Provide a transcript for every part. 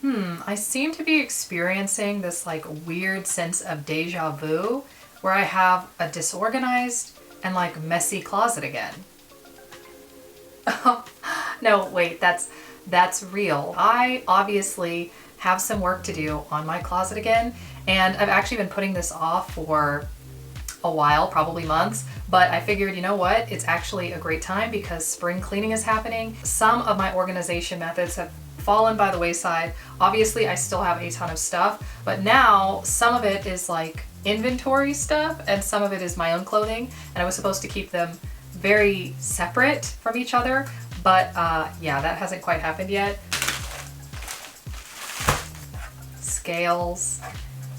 I seem to be experiencing this like weird sense of deja vu where I have a disorganized and like messy closet again. No, wait, that's real. I obviously have some work to do on my closet again, and I've actually been putting this off for a while, probably months, but I figured, you know what? It's actually a great time because spring cleaning is happening. Some of my organization methods have fallen by the wayside. Obviously, I still have a ton of stuff, but now some of it is like inventory stuff and some of it is my own clothing, and I was supposed to keep them very separate from each other, but yeah, that hasn't quite happened yet. Scales.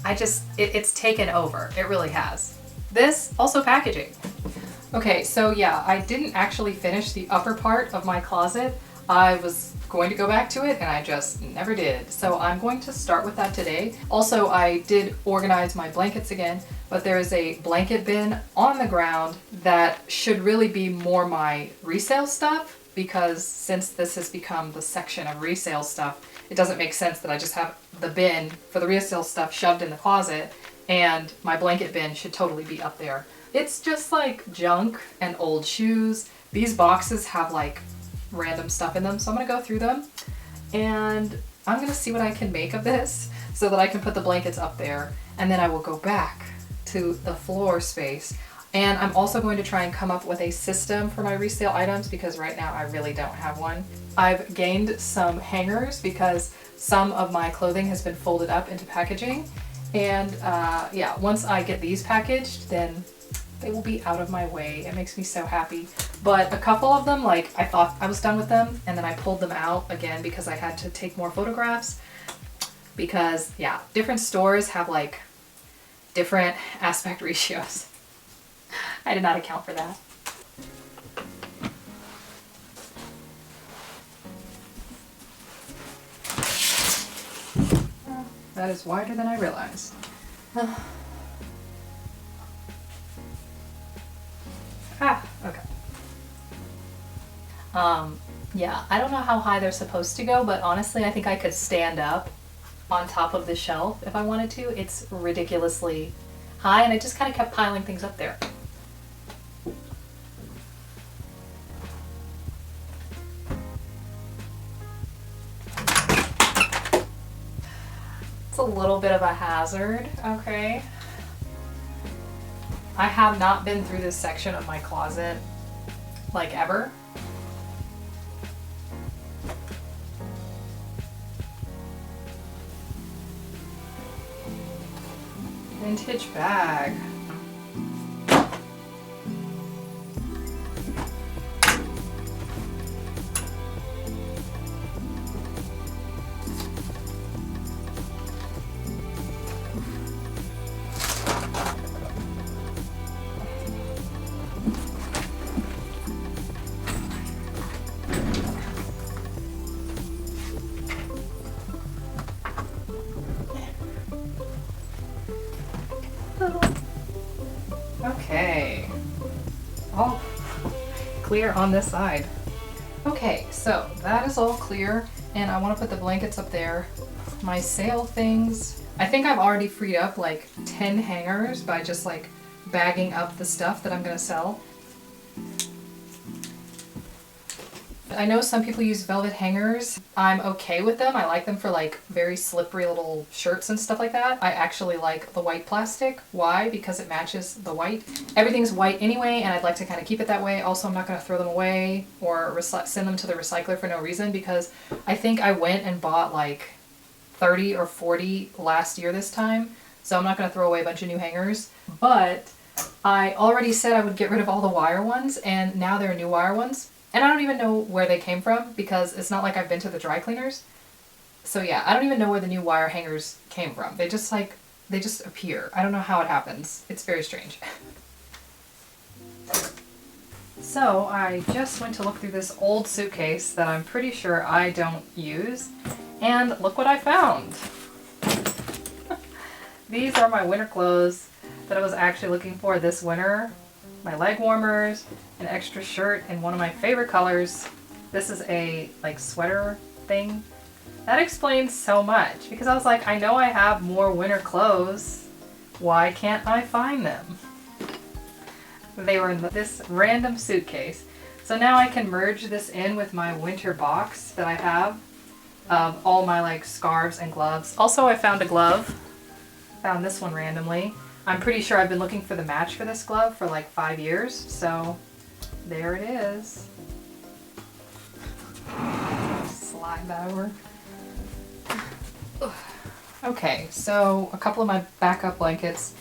It's taken over. It really has. This, also packaging. Okay, so yeah, I didn't actually finish the upper part of my closet. I was going to go back to it and I just never did. So I'm going to start with that today. Also, I did organize my blankets again, but there is a blanket bin on the ground that should really be more my resale stuff, because since this has become the section of resale stuff, it doesn't make sense that I just have the bin for the resale stuff shoved in the closet and my blanket bin should totally be up there. It's just like junk and old shoes. These boxes have like random stuff in them, so I'm gonna go through them and I'm gonna see what I can make of this so that I can put the blankets up there, and then I will go back to the floor space. And I'm also going to try and come up with a system for my resale items because right now I really don't have one. I've gained some hangers because some of my clothing has been folded up into packaging, and yeah, once I get these packaged, then they will be out of my way. It makes me so happy. But a couple of them, like, I thought I was done with them, and then I pulled them out again because I had to take more photographs. Because, yeah, different stores have, like, different aspect ratios. I did not account for that. That is wider than I realized. Okay. Yeah, I don't know how high they're supposed to go, but honestly, I think I could stand up on top of the shelf if I wanted to. It's ridiculously high, and I just kind of kept piling things up there. It's a little bit of a hazard, okay? I have not been through this section of my closet, like, ever. Vintage bag. Okay. All clear on this side. Okay, so that is all clear, and I want to put the blankets up there. My sale things. I think I've already freed up like 10 hangers by just like bagging up the stuff that I'm gonna sell. I know some people use velvet hangers. I'm okay with them. I like them for like very slippery little shirts and stuff like that. I actually like the white plastic. Why? Because it matches the white. Everything's white anyway, and I'd like to kind of keep it that way. Also, I'm not going to throw them away or send them to the recycler for no reason, because I think I went and bought like 30 or 40 last year this time. So I'm not going to throw away a bunch of new hangers. But I already said I would get rid of all the wire ones, and now there are new wire ones. And I don't even know where they came from because it's not like I've been to the dry cleaners. So yeah, I don't even know where the new wire hangers came from. They just appear. I don't know how it happens. It's very strange. So I just went to look through this old suitcase that I'm pretty sure I don't use, and look what I found. These are my winter clothes that I was actually looking for this winter. My leg warmers, an extra shirt in one of my favorite colors. This is a like sweater thing. That explains so much, because I was like, I know I have more winter clothes. Why can't I find them? They were in this random suitcase. So now I can merge this in with my winter box that I have of all my like scarves and gloves. Also, I found a glove. Found this one randomly. I'm pretty sure I've been looking for the match for this glove for like 5 years. So there it is. Slide that over. Okay, so a couple of my backup blankets.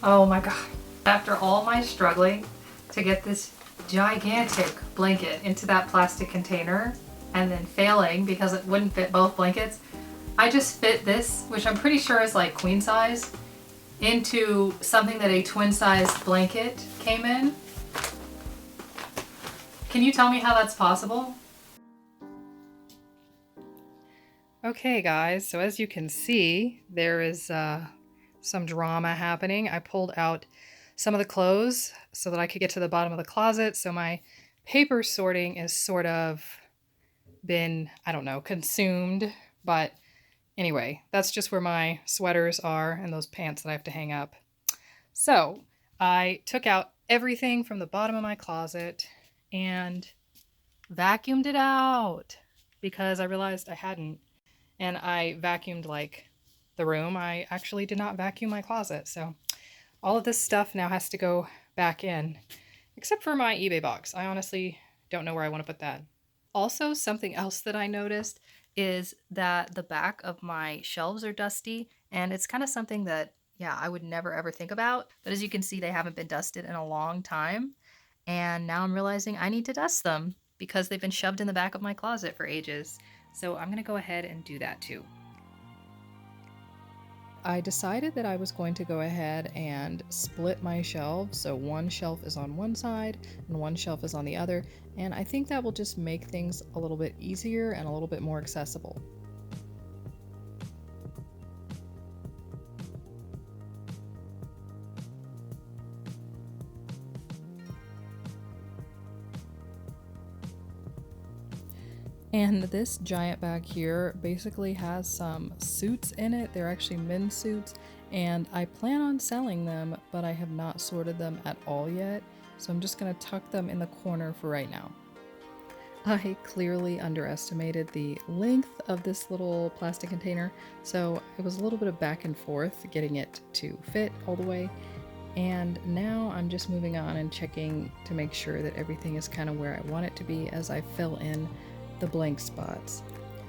Oh my god. After all my struggling to get this gigantic blanket into that plastic container and then failing because it wouldn't fit both blankets, I just fit this, which I'm pretty sure is like queen size, into something that a twin size blanket came in. Can you tell me how that's possible? Okay guys, so as you can see, there is some drama happening. I pulled out some of the clothes so that I could get to the bottom of the closet. So my paper sorting is sort of been, I don't know, consumed. But anyway, that's just where my sweaters are and those pants that I have to hang up. So I took out everything from the bottom of my closet and vacuumed it out because I realized I hadn't. And I vacuumed like the room. I actually did not vacuum my closet. So all of this stuff now has to go back in, except for my eBay box. I honestly don't know where I want to put that. Also, something else that I noticed is that the back of my shelves are dusty, and it's kind of something that, yeah, I would never ever think about. But as you can see, they haven't been dusted in a long time. And now I'm realizing I need to dust them because they've been shoved in the back of my closet for ages. So I'm going to go ahead and do that too. I decided that I was going to go ahead and split my shelves. So one shelf is on one side and one shelf is on the other. And I think that will just make things a little bit easier and a little bit more accessible. And this giant bag here basically has some suits in it. They're actually men's suits, and I plan on selling them, but I have not sorted them at all yet. So I'm just gonna tuck them in the corner for right now. I clearly underestimated the length of this little plastic container, so it was a little bit of back and forth getting it to fit all the way. And now I'm just moving on and checking to make sure that everything is kind of where I want it to be as I fill in the blank spots.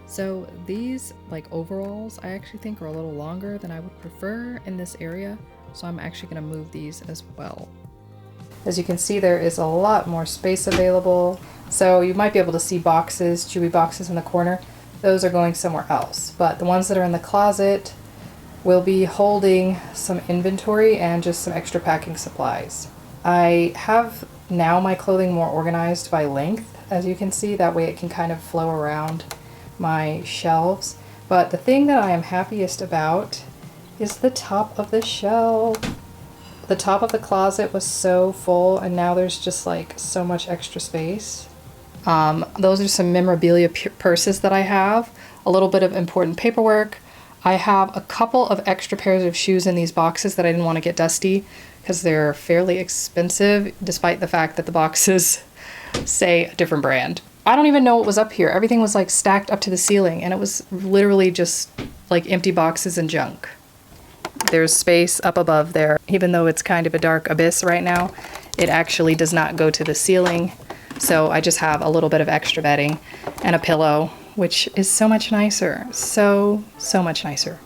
So these like overalls I actually think are a little longer than I would prefer in this area, so I'm actually going to move these as well. As you can see, there is a lot more space available, so you might be able to see boxes, chewy boxes in the corner. Those are going somewhere else, but the ones that are in the closet will be holding some inventory and just some extra packing supplies. I have now my clothing more organized by length, as you can see. That way it can kind of flow around my shelves. But the thing that I am happiest about is the top of the shelf. The top of the closet was so full, and now there's just like so much extra space. Those are some memorabilia purses that I have, a little bit of important paperwork. I have a couple of extra pairs of shoes in these boxes that I didn't want to get dusty because they're fairly expensive, despite the fact that the boxes say a different brand. I don't even know what was up here. Everything was like stacked up to the ceiling, and it was literally just like empty boxes and junk. There's space up above there. Even though it's kind of a dark abyss right now, it actually does not go to the ceiling. So I just have a little bit of extra bedding and a pillow, which is so much nicer. So much nicer.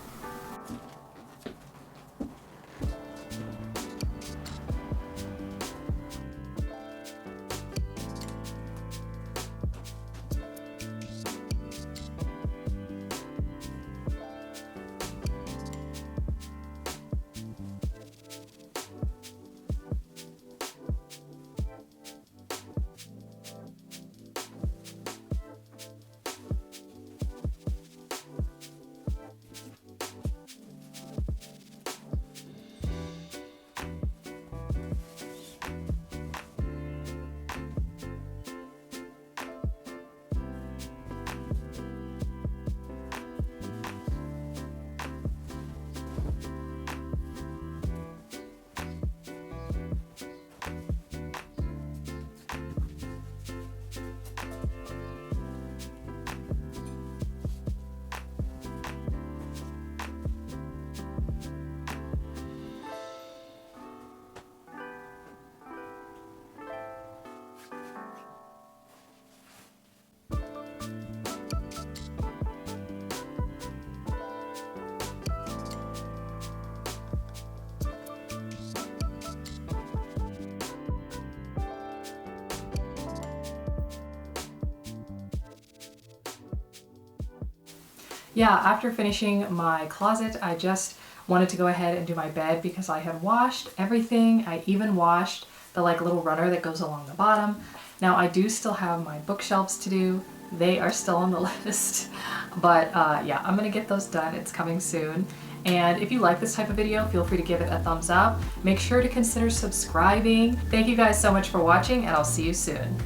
Yeah, after finishing my closet, I just wanted to go ahead and do my bed because I had washed everything. I even washed the like little runner that goes along the bottom. Now I do still have my bookshelves to do. They are still on the list, but yeah, I'm gonna get those done. It's coming soon. And if you like this type of video, feel free to give it a thumbs up. Make sure to consider subscribing. Thank you guys so much for watching, and I'll see you soon.